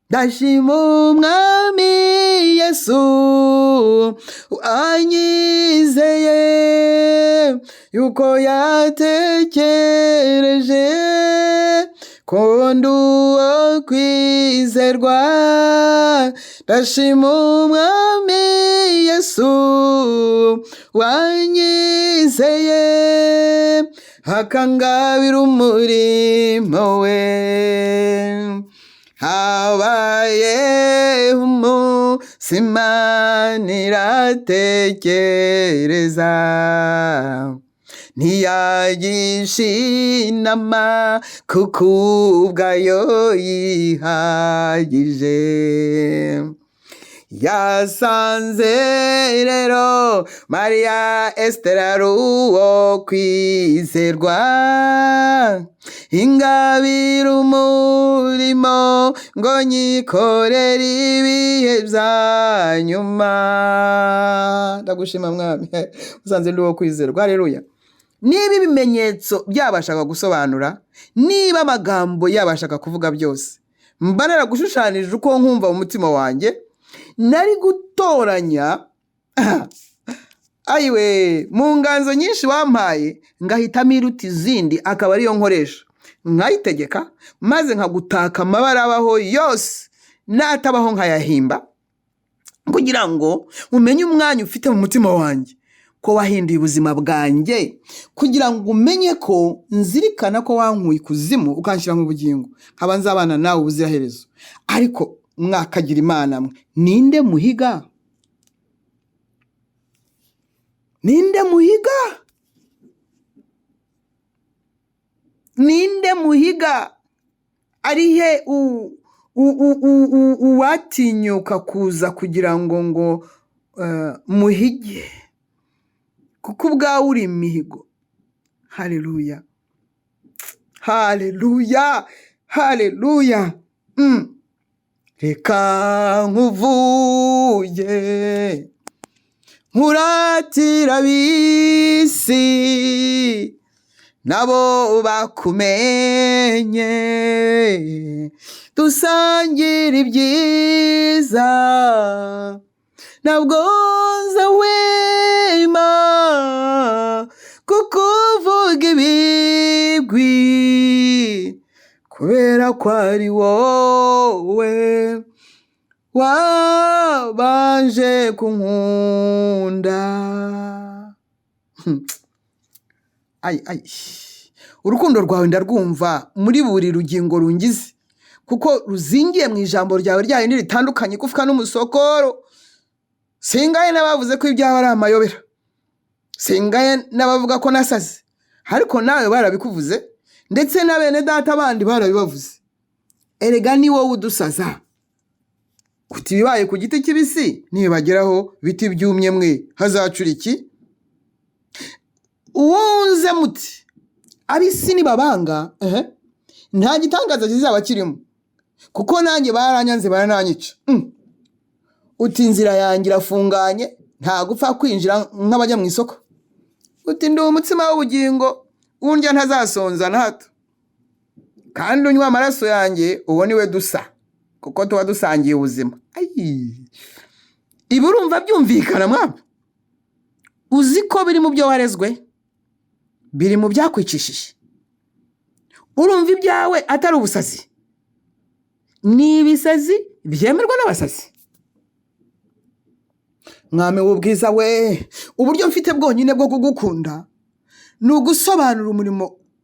ndashima Umwami Yesu wanyizeye yuko yatekereje ko ndi uwo kwizerwa. Ndashima Umwami Yesu wanyizeye akangabira umurimo we. Habaye umunsi Imana iratekereza ntiyagisha inama kuko ubwayo yihagije. Yasanze rero Mariya Esther ari uwo kwizerwa ingabira umurimo ngo nyikorere ibihe bya nyuma. Ndagushima Mwami, usanze ndi uwo kwizerwa. Haleluya. Niba ibimenyetso byabashaga gusobanura, niba amagambo yabashaga kuvuga byose, mba naragushushanyije uko nkumva mu mutima wanjye, nari gutoranya ayiwe mu nganzo nyinshi wampaye ngahitamo iruta izindi akaba ariyo nkoresha, nkayitegeka maze nkagutaka amabara abaho yose natabaho nkayahimba, kugira ngo umenye umwanya ufite mu mutima wanjye, ko wahinduye ubuzima bwanjye, kugira ngo umenye ko nzirikana ko wankuye ikuzimu ukanshyira mu bugingo, nkaba nzabana nawe ubuziraherezo. Ariko mwakagira Imana mwe, ninde muhiga? Ninde muhiga? Ninde muhiga? Arihe uwatinyuka kuza kugira ngo muhige, kuko ubwawe uri imihigo. Haleluya, haleluya, haleluya. Reka nkuvuge nkuratira ab'isi nabo bakumenye, dusangira ibyiza ntabwo nzahwema kukuvuga ibigwi, kubera ko ari wowe wabanje kunkunda. Urukundo rwawe ndarwumva muri buri rugingo rungize, kuko ruzingiye mu ijambo ryawe ryayo ntiritandukanye igufwa n'umusokoro. Singaye n'abavuze ko ibyawe ari amayobera, singaye n'abavuga ko nasaze, ariko nawe barabikuvuze, ndetse na bene data bandi barabibavuze. Erega ni wowe udusaza. Kuti bibaye ku giti kibisi nibageraho biti byumye mwe hazacura iki? Uwunze muti abisi nibabanga, nta gitangaza kizaba kirimo, kuko nanjye baranyanze barananyica. Uti inzira yanjye irafunganye, nta gupfa kwinjira nk'abajya mu isoko. Uti ndi umutsima w'ubugingo, undya ntazasonza na hato, kandi unywa amaraso yanjye uwo niwe dusa, kuko tuba dusangiye ubuzima. Ibi urumva byumvikana Mwami? Uzi ko biri mu byo warezwe, biri mu byakwicishije. Urumva ibyawe atari ubusazi, ni ibisazi byemerwa n'abasazi. Mwami w'ubwiza we, uburyo mfite bwonyine bwo kugukunda ni ugusobanura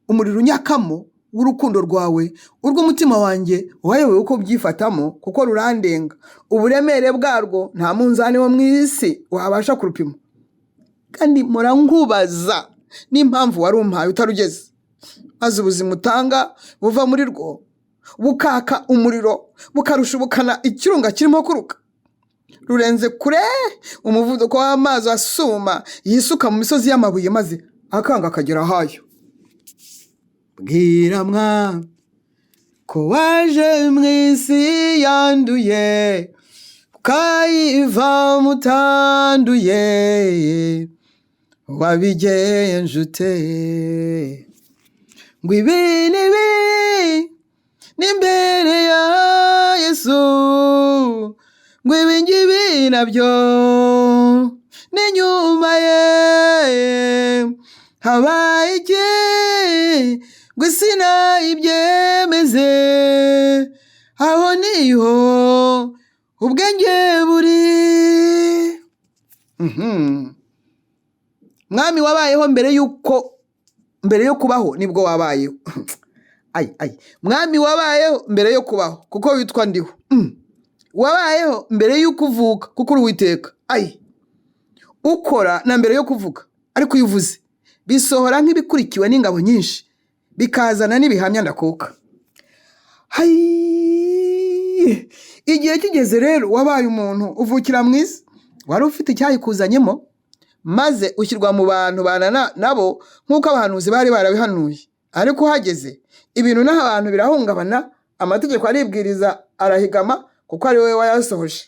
umuriro unyakamo w'urukundo rwawe, urw'umutima wanjye wayobewe uko byifatamo, kuko rurandenga. Uburemere bwarwo nta munzani wo mu isi wabasha kurupima, kandi mpora nkubaza n'impamvu wari umpaye utarugeze, maze ubuzima utanga buva muri rwo bukaka umuriro, bukarushubukana ikirunga kirimo kuruka, rurenze kure umuvuduko w'amazi asuma yisuka mu misozi y'amabuye, maze akanga akagera hayo. Bwira Mwami ko waje mu isi yanduye, ukayiva mutanduye, wabigenje ute? Ngo ibi n'imbere ya Yesu ngo ibi ngibi nabyo n'inyuma ye habaye iki ngo isi nayibyemeze aho niho ubwenge buri. Mwami wabayeho mbere yo kubaho nibwo wabayeho. Mwami wabayeho mbere yo kubaho kuko witwa ndiho. Wabayeho mbere y'uko uvuka kuko uri Uwiteka. Ukora na mbere yo kuvuga, ariko iyo uvuze bisohora nk'ibikurikiwe n'ingabo nyinshi bikazana n'ibihamya ndakuka. Igihe kigeze rero wabaye umuntu uvukira mu isi, wari ufite icyayikuzanyemo maze ushyirwa mu bantu bana nabo nk'uko abahanuzi bari barabihanuye. Ariko uhageze ibintu n'aho abantu birahungabana, amategeko aribwiriza arahigama kuko ari wowe wayasohoje.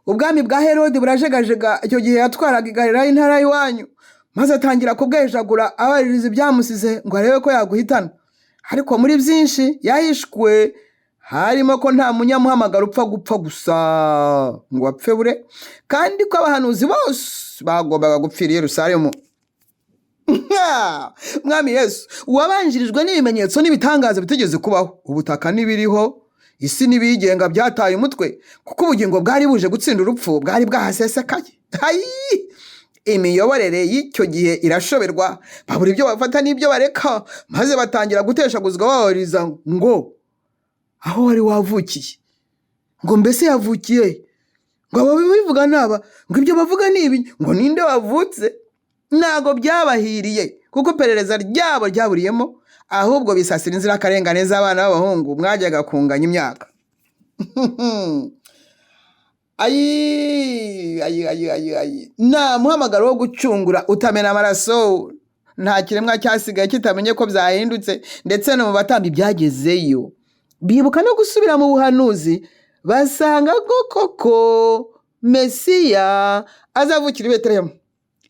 Ubwami bwa Herode burajegajega icyo gihe yatwaraga i Galilaya intara y'iwanyu, maze atangira kubwejagura abaririza ibyamusize ngo arebe ko yaguhitana. Ariko muri byinshi yahishwe harimo ko nta munyamuhamagaro upfa gupfa gusa ngo apfe bure, kandi ko abahanuzi bose bagombaga gupfira i Yerusalemu. Mwami Yesu wabanjirijwe n'ibimenyetso n'ibitangaza bitigeze kubaho. Ubutaka n'ibiriho, isi n'ibigenga byataye umutwe kuko ubugingo bwari buje gutsinda urupfu bwari bwahasesekaye. Imiyoborere y'icyo gihe irashoberwa, babura ibyo bafata n'ibyo bareka, maze batangira guteshaguzwa babariza ngo aho wari wavukiye, ngo mbese yavukiye, ngo abo bivuga naba, ngo ibyo bavuga nibi, ngo ninde wavutse. Ntago byabahiriye kuko iperereza ryabo ryaburiyemo, ahubwo bisasira inzirakarengane z'abana b'abahungu mwajyaga kunganya imyaka. Nta muhamagaro wo gucungura utamena amaraso, nta kiremwa cyasigaye kitamenye ko byahindutse, ndetse no mu batambyi byagezeyo bibuka no gusubira mu buhanuzi, basanga koko Mesiya azavukira i Betelehemu.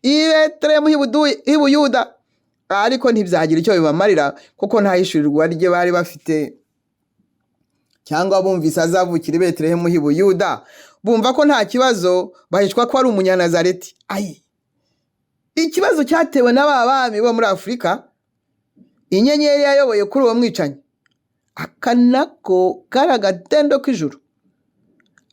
Betelehemu h'i Buyuda. Ariko ntibyagira icyo bibamarira kuko nta hishurirwa rye bari bafite, cyangwa bumvise azavukira i Betelehemu h'i Buyuda bumva ko nta kibazo, bahishwa ko ari umunyanazareti. Ikibazo cyatewe n'abami bo muri Afurika, inyenyeri yayoboye kuri uwo mwicanyi. Aka nako kari agatendo k'ijuru.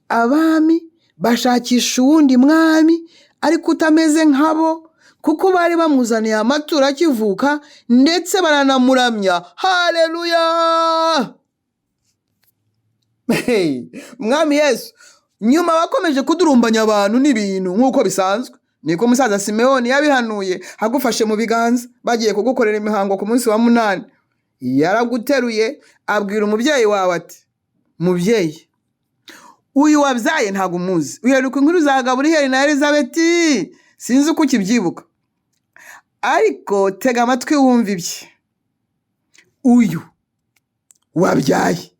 Abami bashakisha uwundi mwami ariko utameze nkabo, kuko bari bamuzaniye amaturo akivuka ndetse baranamuramya. Haleluya! Mwami Yesu nyuma wakomeje kudurumbanya abantu n'ibintu nk'uko bisanzwe, niko musaza Simeoni yabihanuye agufashe mu biganza bagiye kugukorera imihango ku munsi wa 8. Yaraguteruye abwira umubyeyi wawe ati, mubyeyi, uyu wabyaye ntago umuzi, uheruka inkuru za Gaburiyeli na Elizabeti, sinzi uko ukibyibuka, ariko tega amatwi wumva ibye. Uyu wabyaye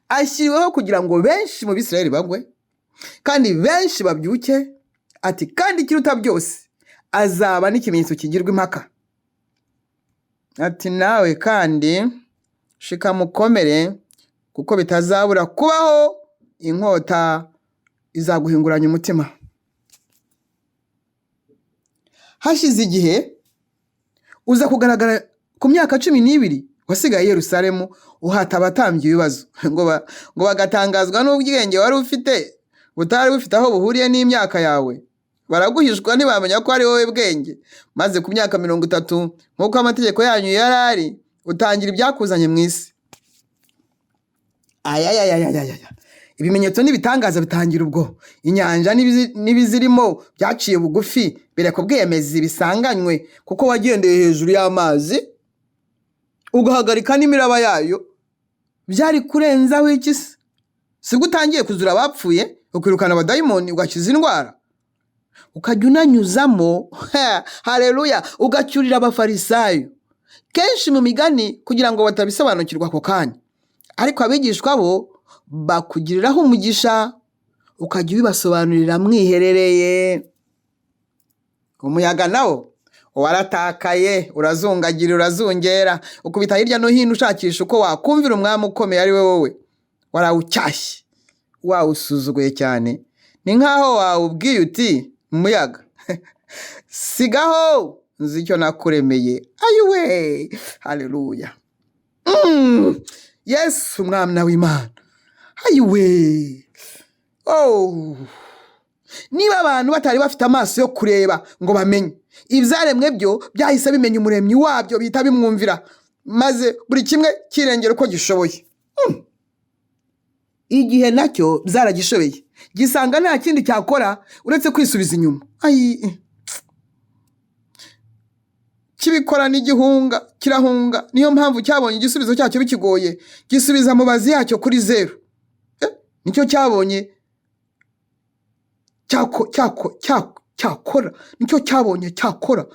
ashyiriweho kugira ngo benshi mu Bisirayeli bagwe kandi benshi babyuke, ati kandi ikiruta byose azaba n'ikimenyetso kigirwa impaka. Ati nawe kandi shikamukomere kuko bitazabura kubaho, inkota izaguhinguranya umutima. Hashize igihe uza kugaragara ku myaka 12 wasigaye i Yerusalemu uhata abatambyi ibibazo ngo bagatangazwa n'ubwenge wari ufite butari bufite aho buhuriye n'imyaka yawe. Baraguhishwa ntibamenya ko ari wowe bwenge, maze ku myaka 30 nk'uko amategeko yanyu yarari utangira ibyakuzanye mu isi. Ibimenyetso n'ibitangaza bitangira ubwo. Inyanja n'ibizirimo byaciye bugufi bireka ubwiyemezi bisanganywe kuko wagendeye hejuru y'amazi ugahagarika n'imiraba yayo. Byari kurenzaho iki se? Sibwo utangiye kuzura abapfuye, ukirukana abadayimoni, ugakiza indwara, ukajya unanyuzamo haleluya, ugacyurira abafarisayo kenshi mu migani kugira ngo batabisobanukirwa ako kanya. Ariko abigishwa bo bakugiriraho umugisha, ukajya ubibasobanurira mwiherereye. Umuyaga nawo waratakaye, urazungagira, urazungera, ukubita hirya no hino ushakisha uko wakumvira umwami ukomeye ari we wowe. Warawucyashye, wawusuzuguye cyane. Ni nkaho wawubwiye uti umuyaga sigaho, nzi icyo nakuremeye. Ayuwe, haleluya. Yesu umwami w'Imana. Ayuwe. Niba abantu batari bafite amaso yo kureba ngo bamenye, ibyaremwe byo byahise bimenya umuremyi wabyo, bihita bimwumvira, maze buri kimwe kirengera uko gishoboye. Igihe nacyo byaragishoboye, gisanga nta kindi cyakora uretse kwisubiza inyuma. Kibikora n'igihunga, kirahunga. Niyo mpamvu cyabonye igisubizo cyacyo bikigoye, gisubiza mubazi yacyo kuri 0. Nicyo cyabonye cyakora, nicyo cyabonye cyakora.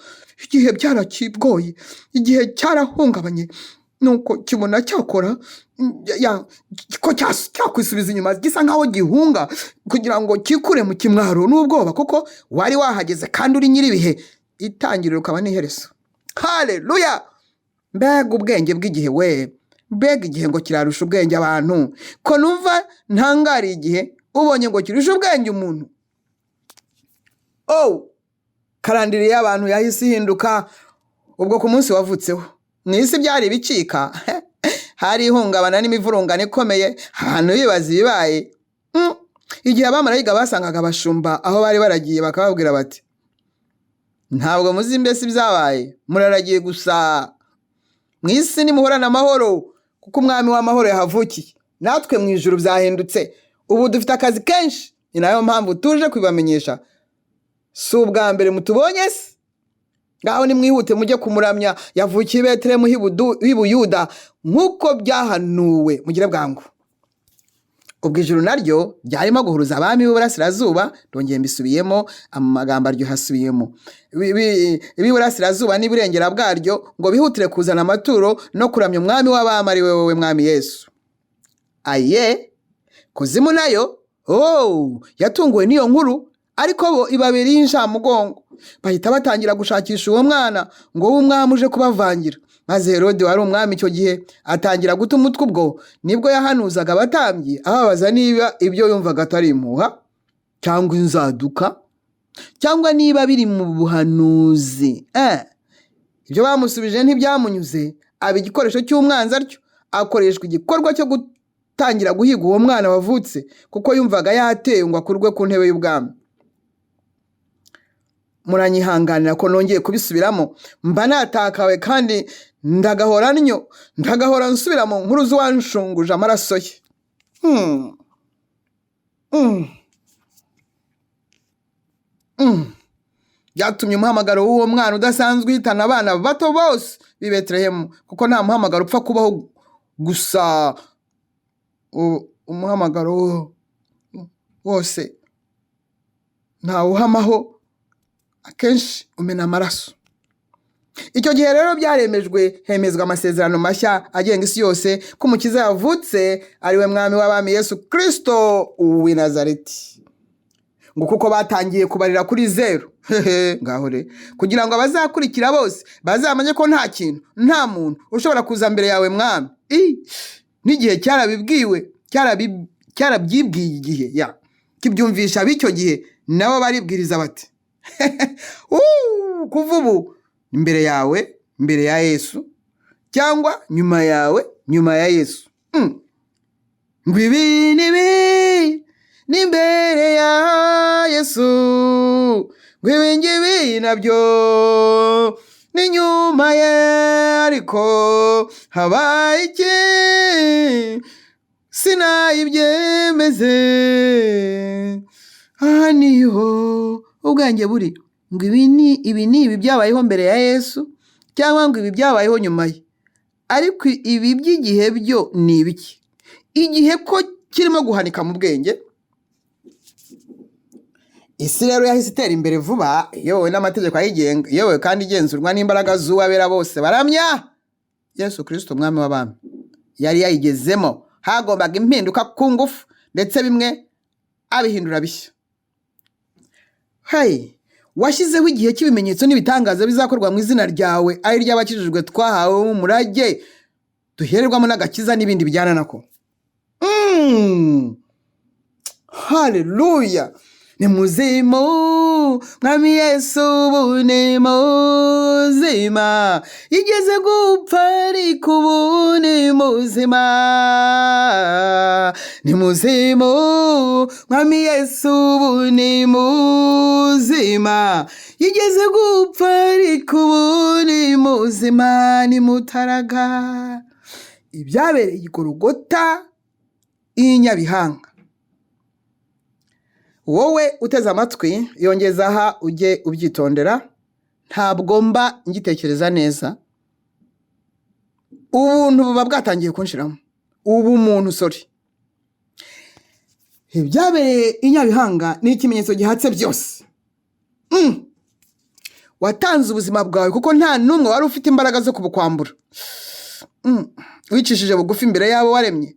Igihe byarakigoye, igihe cyarahungabanye, nuko kibona cyakora ko cyakwisubiza inyuma, gisa nkaho gihunga kugira ngo kikure mu kimwaro n'ubwoba, kuko wari wahageze kandi uri nyiribihe. Itangiriro ukaba n'iherezo. Haleluya. Mbega ubwenge bw'igihe we, mbega igihe ngo kirarusha ubwenge abantu, ko numva ntangari igihe ubonye ngo kirusha ubwenge umuntu. Karandiri y'abantu yahise ihinduka ubwo ku munsi wavutseho. Mwisi byari bicika, hari ihungabana n'imivurungano ikomeye, ahantu bibaza ibibaye. Igihe abamarayika basangaga abashumba aho bari baragiye, bakababwira bati, ntabwo muzi mbese ibyabaye, muraragiye gusa. Mwisi nimuhorana amahoro, kuko umwami w'amahoro yahavukiye. Natwe mu ijuru byahindutse, ubu dufite akazi kenshi. Ni nayo mpamvu tuje kubibamenyesha. Si ubwa mbere mutubonye se? Ngaho nimwihute mujye kumuramya, yavukiye i Betelehemu h'i Buyuda nk'uko byahanuwe, mugire bwangu. Ubwo ijuru naryo ryarimo guhuruza abami b'Iburasirazuba. Ndongeye mbisubiyemo, amagambo aryo hasubiyemo. Iburasirazuba n'iburengera bwaryo ngo bihutire kuzana amaturo no kuramya umwami w'abami ari we wowe mwami Yesu. Aye, kuzimu nayo yatunguwe n'iyo nkuru, ariko bo ibabiri inshamugongo. Bahita batangira gushakisha uwo mwana ngo w'umwami uje kubavangira. Maze Herode wari umwami icyo gihe atangira guta umutwe. Ubwo nibwo yahanuzaga abatambyi, ababaza niba ibyo yumvaga atari impuha cyangwa inzaduka, cyangwa niba biri mu buhanuzi. Ibyo bamusubije ntibyamunyuze, aba igikoresho cy'umwanzi, atyo akoreshwa igikorwa cyo gutangira guhiga uwo mwana wavutse, kuko yumvaga yatewe ngo akurwe ku ntebe y'ubwami. Muranyihanganira ko nongeye kubisubiramo, mba natakawe kandi ndagahora nsubira mu nkuru z'uwanshunguje amaraso ye. Byatumye umuhamagaro w'uwo mwana udasanzwe uhitana abana bato bose b'i Betelehemu, kuko nta muhamagaro upfa kubaho gusa. Umuhamagaro wose ntawuhamaho, akenshi umena amaraso. Icyo gihe rero byaremejwe, hemezwa amasezerano mashya agenga isi yose, ko umukiza yavutse ari we mwami w'abami Yesu Kristo w'i Nazareti. Ngo kuko batangiye kubarira kuri 0, ngaho re, kugira ngo abazakurikira bose bazamenye ko nta kintu, nta muntu ushobora kuza mbere yawe mwami. N'igihe cyarabyibwiye igihe kibyumvisha b'icyo gihe, nabo baribwiriza bati kuva ubu imbere yawe, mbere ya Yesu, cyangwa nyuma yawe, nyuma ya Yesu. Ngo ibi n'ibi n'imbere ya Yesu, ngo ibi ngibi nabyo ni nyuma ye, ariko habaye iki sinayibyemeze. Aha niho ubwanjye buri. Ngo ibi byabayeho mbere ya Yesu, cyangwa ngo ibi byabayeho nyuma ye. Ariko ibi by'igihe byo ni ibiki? Igihe ko kirimo guhanika mu bwenge. Isi rero yahise itera imbere vuba, yewe n'amategeko ayigenga, yewe kandi igenzurwa n'imbaraga z'uwabera bose baramya Yesu Kristo umwami w'abami. Yari yayigezemo, hagombaga impinduka ku ngufu, ndetse bimwe abihindura bishya. washyizeho igihe cy'ibimenyetso n'ibitangaza bizakorwa mu izina ryawe ari ry'abakijijwe twahawe mu murage duhererwamo n'agakiza n'ibindi bijyana nako. Haleluya. Ni muzimu Mwami Yesu ubu ni muzima, igeze gupfa ariko ubu ni muzima. Ni muzimu Mwami Yesu ubu ni muzima, igeze gupfa ariko ubu ni muzima. Ni mutaraga ibyabereye i Gologota i Nyabihanga. Wowe uteze amatwi yongeza aha ujye ubyitondera, ntabwo mba ngitekereza neza. Ubuntu buba bwatangiye kunshiramo, ubu muntu sorry. Ibyabereye i Nyabihanga ni ikimenyetso gihatse byose. Watanze ubuzima bwawe kuko nta numwe wari ufite imbaraga zo kubukwambura. Wicishije bugufi imbere yabo waremye.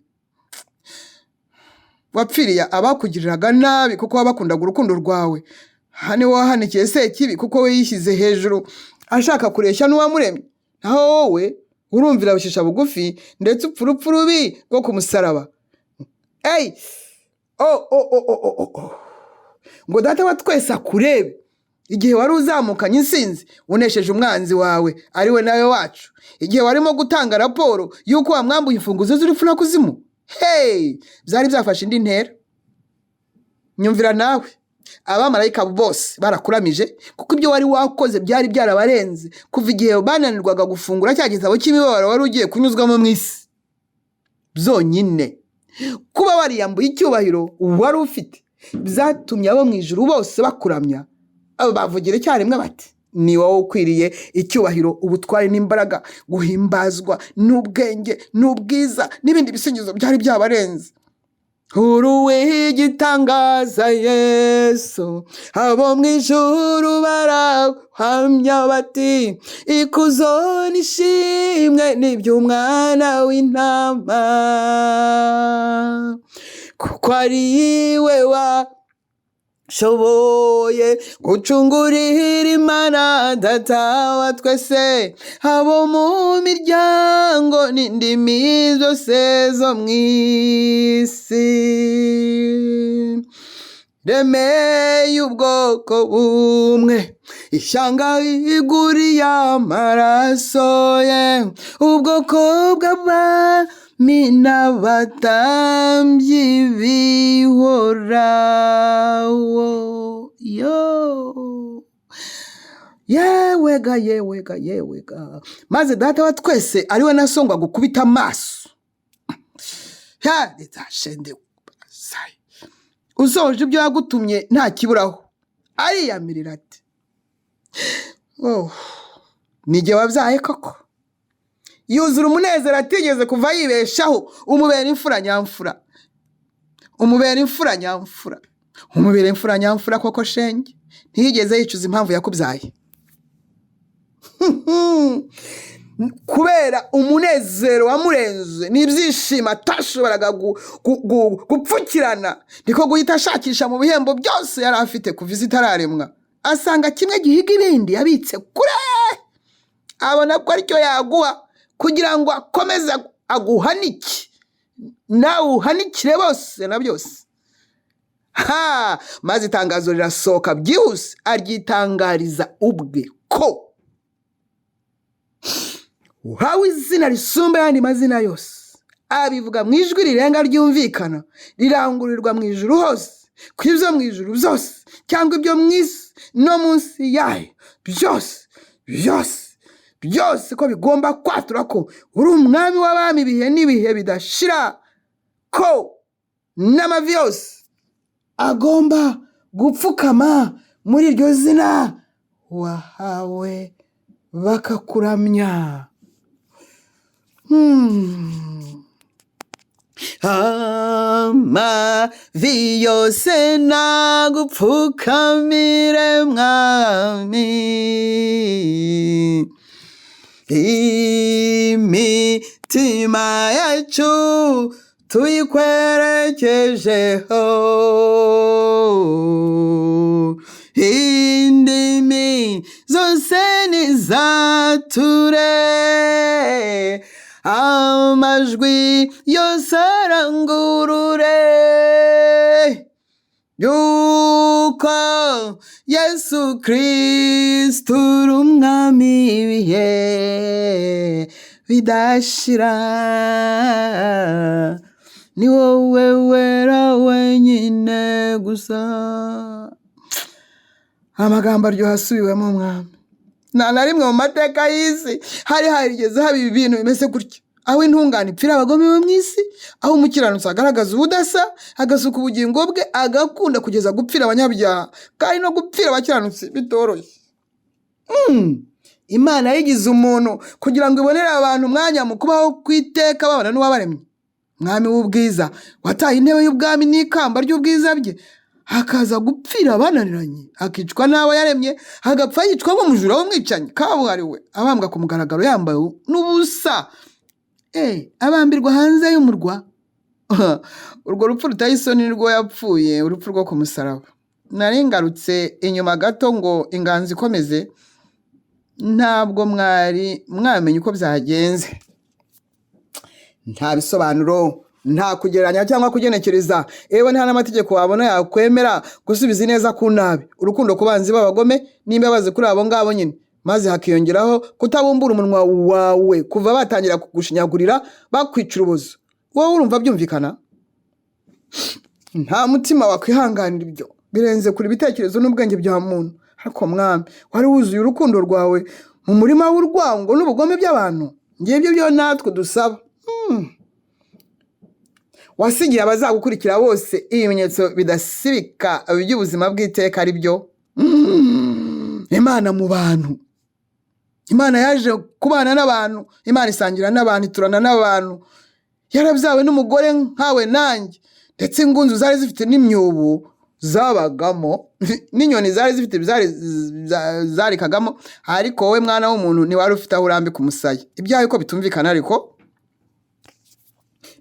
Wapfiriye abakugiriraga nabi kuko wabakundaga urukundo rwawe. Hane wahanikiye Sekibi kuko we yishyize hejuru ashaka kureshya n'uwamuremye. Naho wowe urumvira bishisha bugufi ndetse upfa urupfu rubi rwo ku musaraba. Ngo Data wa twese akurebe igihe wari uzamukanye insinzi unesheje umwanzi wawe ari we nawe wacu, igihe warimo gutanga raporo y'uko wamwambuye imfunguzo z'urupfu na kuzimu. Byari byafashe indi ntera. Nyumvira nawe, abamarayika bose barakuramije kuko ibyo wari wakoze byari byarabarenze kuva igihe bananirwaga gufungura cya gitabo cy'imibabaro wari ugiye kunyuzwamo mu isi. Byonyine kuba wariyambuye icyubahiro wari ufite byatumye abo mu ijuru bose bakuramya. Abo bavugira icyarimwe bati ni wowe ukwiriye icyubahiro, ubutware n'imbaraga, guhimbazwa n'ubwenge n'ubwiza n'ibindi bisingizo byari byabarenze. Uruwe igitangaza Yesu, abo mu ijuru barahamya bati ikuzo n'ishimwe n'iby'umwana w'intama, kuko ari we shoboye gucungurira Imana Data wa twese, abo mu miryango n'indimi zose zo mu isi. Remeye ubwoko bumwe, ishyanga iguriye amaraso ye, ubwoko bw'abami n'abatambyi bihoraho. Yewega maze Data wa twese ari we nasongwa gukubita amaso. Usoje ibyo yagutumye nta kiburaho, ariyamirira ati nijye wabyaye koko. Yuzura umunezero atigeze kuva yibeshaho, umubera imfura nyamfura. Umubera imfura nyamfura. Umubera imfura nyamfura koko shenge, ntiyigeze yicuza impamvu yakubyaye. Kubera umunezero wamurenze n'ibyishimo atashoboraga gupfukirana, niko guhita ashakisha mu bihembo byose yari afite kuva isi itararemwa, asanga kimwe gihiga ibindi yabitse kure. Abona ko aricyo yaguha kugira ngo akomeze aguhanike, nawe uhanikire bose na byose. Maze itangazo rirasohoka byihuse, aryitangariza ubwe ko uhawe izina risumba ayandi mazina yose. Abivuga mu ijwi rirenga ryumvikana, rirangurirwa mu ijuru hose, ku ibyo mu ijuru byose cyangwa ibyo mu isi no munsi yayo byose ko bigomba kwatura ko uri umwami w'abami ibihe n'ibihe bidashira, ko n'amavi yose agomba gupfukama muri iryo zina wahawe bakakuramya. Amavi yose nagupfukamire mwami, imitima yacu tuyikwerekejeho, indimi zose nizature, amajwi yose arangurure yuko Yesu Kristo uri umwami w'ibihe bidashira, ni wowe wera wenyine gusa. Amagambo aryoha asubiwemo mwami. Nta na rimwe mu mateka y'isi hari harigeze haba ibi bintu bimeze gutya, aho intungane ipfira abagome bo mu isi, aho umukiranutsi agaragaza ubudasa, agasuka ubugingo bwe, agakunda kugeza gupfira abanyabyaha, kandi no gupfira abakiranutsi bitoroshye. Imana yigize umuntu kugira ngo ibonere abantu umwanya mu kubaho kw'iteka babana n'uwabaremye. Mwami w'ubwiza wataye intebe y'ubwami n'ikamba ry'ubwiza bye, hakaza gupfira abananiranye, akicwa n'abo yaremye, hagapfa yicwa nk'umujura w'umwicanyi kabuhariwe, abambwa ku mugaragaro yambaye n'ubusa, abambirwa hanze y'umurwa. Urwo rupfu ruteye isoni nirwo yapfuye, urupfu rwo ku musaraba. Nari ngarutse inyuma gato ngo inganzo ikomeze, ntabwo mwari mwamenye uko byagenze. Nta bisobanuro, nta kugereranya cyangwa kugenekereza, ewe nta n'amategeko wabona yakwemera gusubiza neza ku nabi, urukundo ku banzi b'abagome n'imbabazi kuri abo ngabo nyine, maze hakiyongeraho kutabumbura umunwa wawe kuva batangira kugushinyagurira bakwica urubozo. Wowe urumva byumvikana? Nta mutima wakwihanganira ibyo, birenze kuri ibitekerezo n'ubwenge bya muntu. Ariko mwami, wari wuzuye urukundo rwawe mu murima w'urwango n'ubugome by'abantu. Ngibyo byo natwe dusaba. Wasigiye abazagukurikira bose ibimenyetso bidasibika by'ubuzima bw'iteka, ari byo Imana mu bantu. Imana yaje kubana n'abantu, Imana isangira n'abantu, iturana n'abantu. Yarabyawe n'umugore nkawe nanjye, ndetse ingunzu zari zifite n'imyobo zabagamo, n'inyoni zari zifite zarikagamo, ariko wowe mwana w'umuntu ntiwari ufite aho urambika umusaya. Ibyawe ko bitumvikana, ariko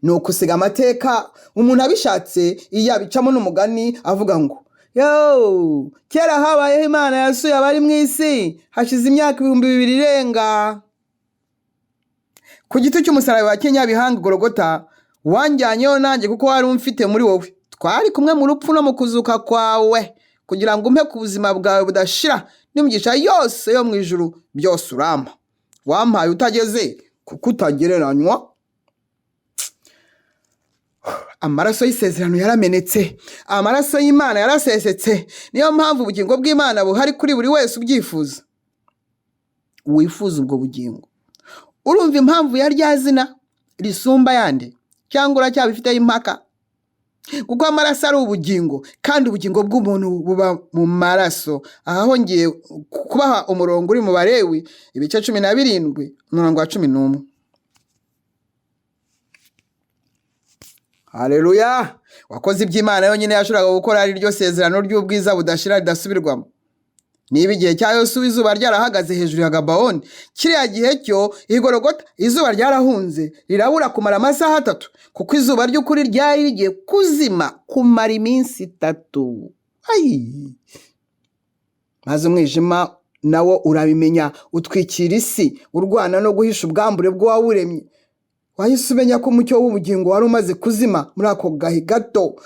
ni ukusiga amateka umuntu abishatse yabicamo n'umugani avuga ngo kera habayeho Imana yasuye abari mu isi hashize imyaka 2000 irenga. Ku giti cy'umusaraba wa Kenyabihanga Golgota wanjyanyeho nanjye kuko wari umfite muri wowe. Twari kumwe mu rupfu no mu kuzuka kwawe, kugira ngo umpe ku buzima bwawe budashira n'imigisha yose yo mu ijuru byose urampa. Wampaye utageze kuko utagereranywa. Amaraso y'isezerano yaramenetse, amaraso y'Imana yarasesetse, niyo mpamvu ubugingo bw'Imana buhari kuri buri wese ubyifuza. Wifuza ubwo bugingo, urumva impamvu ya rya zina risumba yandi, cyangwa uracyabifiteho impaka? Kuko amaraso ari ubugingo, kandi ubugingo bw'umuntu buba mu maraso. Aha hongeye kubaha umurongo uri mu Balewi ibice 17 umurongo wa 11. Haleluya! Wakoze iby'Imana yonyine yashobora gukora, ari ryo sezerano ry'ubwiza budashira ridasubirwamo. Niba igihe cya Yosuwa izuba ryarahagaze hejuru ya Gabaoni, kiriya gihe cyo i Golgota izuba ryarahunze rirabura kumara amasaha 3, kuko izuba ry'ukuri ryari rigiye kuzima kumara iminsi 3. Maze umwijima nawo urabimenya, utwikira isi, urwana no guhisha ubwambure bw'uwawuremye. Wahise umenya ko umucyo w'ubugingo wari umaze kuzima muri ako gahe gato.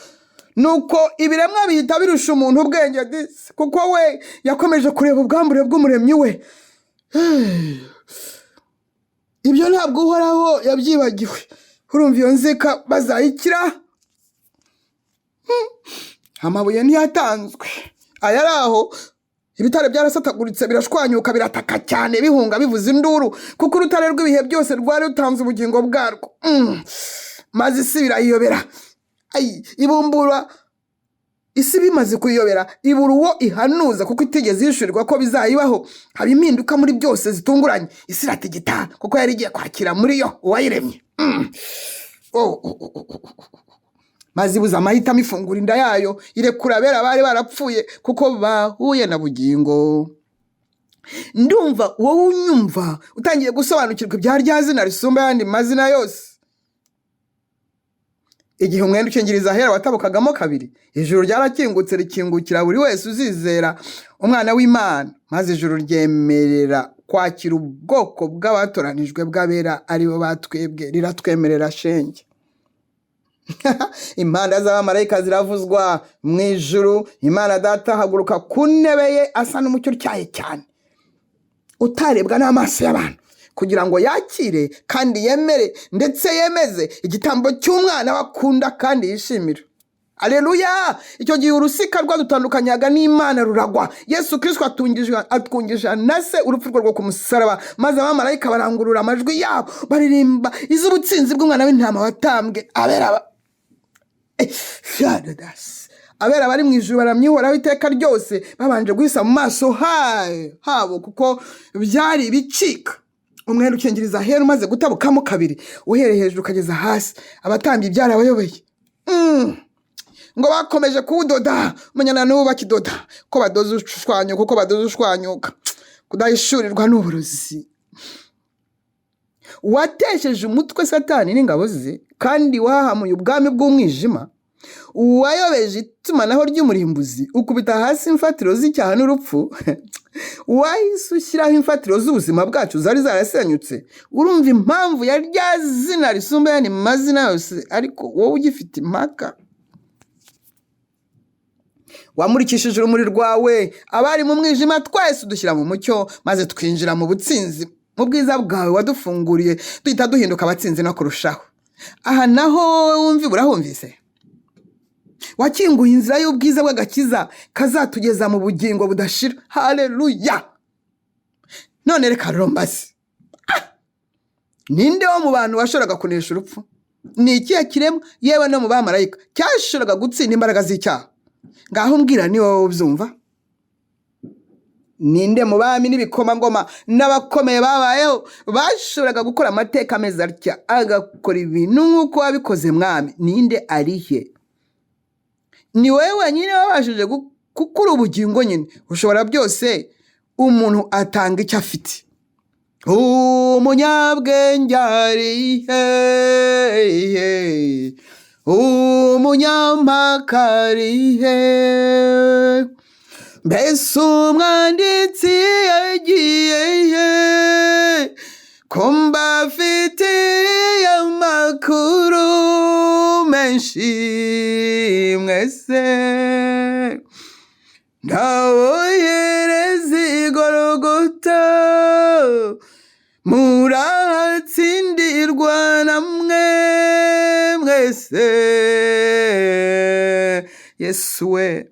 Nuko ibiremwa bihita birusha umuntu ubwenge disi, kuko we yakomeje kureba ubwambure bw'umuremyi we. Ibyo ntabwo uhoraho yabyibagiwe. Urumva iyo nzika bazayikira? Amabuye ntiyatanzwe, ayari aho ibitare byarasataguritse birashwanyuka birataka cyane bihunga bivuza induru, kuko urutare rw'ibihe byose rwari rutanze ubugingo bwarwo. Maze isi birayobera, ibumbura isi bimaze kuyobera, ibura uwo ihanuza kuko itigeze yishurirwa ko bizayibaho. Haba impinduka muri byose zitunguranye, isi iratigita kuko yari igiye kwakira muri yo uwayiremye. Maze ibuza amahitamo ifungura inda yayo, irekura abera bari barapfuye kuko bahuye na bugingo. Ndumva wowe unyumva utangiye gusobanukirwa ibya rya zina risumba yandi mazina yose. igihe umwenda ukingiriza ahera watabukagamo kabiri, ijuru ryarakingutse rikingukira buri wese uzizera umwana w'Imana, maze ijuru ryemerera kwakira ubwoko bw'abatoranijwe bw'abera aribo batwebwe, riratwemerera shenge. Impanda z'abamarayika ziravuzwa mu ijuru, Imana Data ahaguruka ku ntebe ye asa n'umucyo utyaye cyane utarebwa n'amaso y'abantu, kugira ngo yakire kandi yemere ndetse yemeze igitambo cy'umwana wakunda kandi yishimira. Aleluya! Icyo gihe urusika rwadutandukanyaga n'Imana ruragwa. Yesu Kristo atwungisha na se urupfu rwo ku musaraba, maze abamarayika barangurura amajwi yabo baririmba iz'ubutsinzi bw'umwana w'intama watambwe. Abera bari mu ijuru baramyihoraho iteka ryose, babanje guhisa mu maso habo kuko byari bicika. Umwenda ukingiriza ahera umaze gutabukamo kabiri, uhereye hejuru ukageza hasi, abatambyi byarabayobeye. Ngo bakomeje kuwudoda, umunyana n'ubu bakidoda, ko badoza ushwanyo kuko badoza ushwanyuka, kudahishurirwa n'uburozi. Watesheje umutwe Satani n'ingabo ze, kandi wahamuye ubwami bw'umwijima, wayobeje itumanaho ry'umurimbuzi, ukubita hasi imfatiro z'icyaha n'urupfu. Wahise ushyiraho imfatiro z'ubuzima bwacu zari zarasenyutse. Urumva impamvu ya rya zina risumba yandi mazina yose, ariko wowe ugifite impaka. Wamurikishije urumuri rwawe abari mu mwijima twese udushyira mu mucyo, maze twinjira mu butsinzi. Mu bwiza bwawe wadufunguriye, duhita duhinduka abatsinzi no kurushaho. Aha naho wumva urahumvise? Wakinguye inzira y'ubwiza bw'agakiza kazatugeza mu bugingo budashira. Haleluya! None reka rombazi, ninde wo mu bantu washoboraga kunesha urupfu? Ni ikihe kiremwa, yewe no mu bamarayika, cyashoboraga gutsinda imbaraga z'icyaha? Ngaho mbwira ni wowe ubyumva. Ninde mu bami n'ibikomangoma n'abakomeye babayeho bashoboraga gukora amateka ameze atya, agakora ibintu nk'uko wabikoze Mwami? Ninde arihe? Ni wewe wenyine wabashije gukura ubugingo nyine, ushobora byose. Umuntu atanga icyo afite. Umunyabwenge arihe? Umunyampaka arihe? Mbese umwanditsi yagiye he? Ko mbafitiye amakuru menshi mwese. Ndabohereza i Gologota, murahatsindirwa namwe mwese. Yesu we,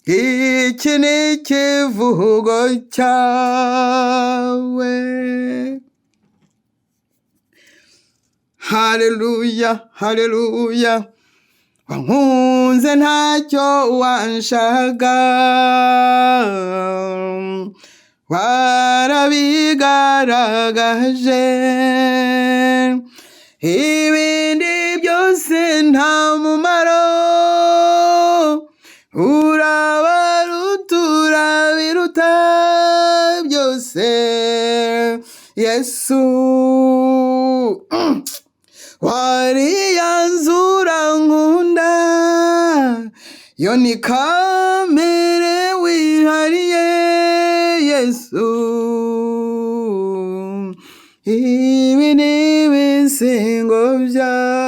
iki ni ikivugo cyawe. Haleluya, haleluya. Wankunze ntacyo wanshaga, warabigaragaje. Ibindi byose nta mumaro, urabarutura biruta byose. Yesu, wariyanzura nkunda, yo ni kamere wihariye. Yesu, ibi ni ibisingo byawe.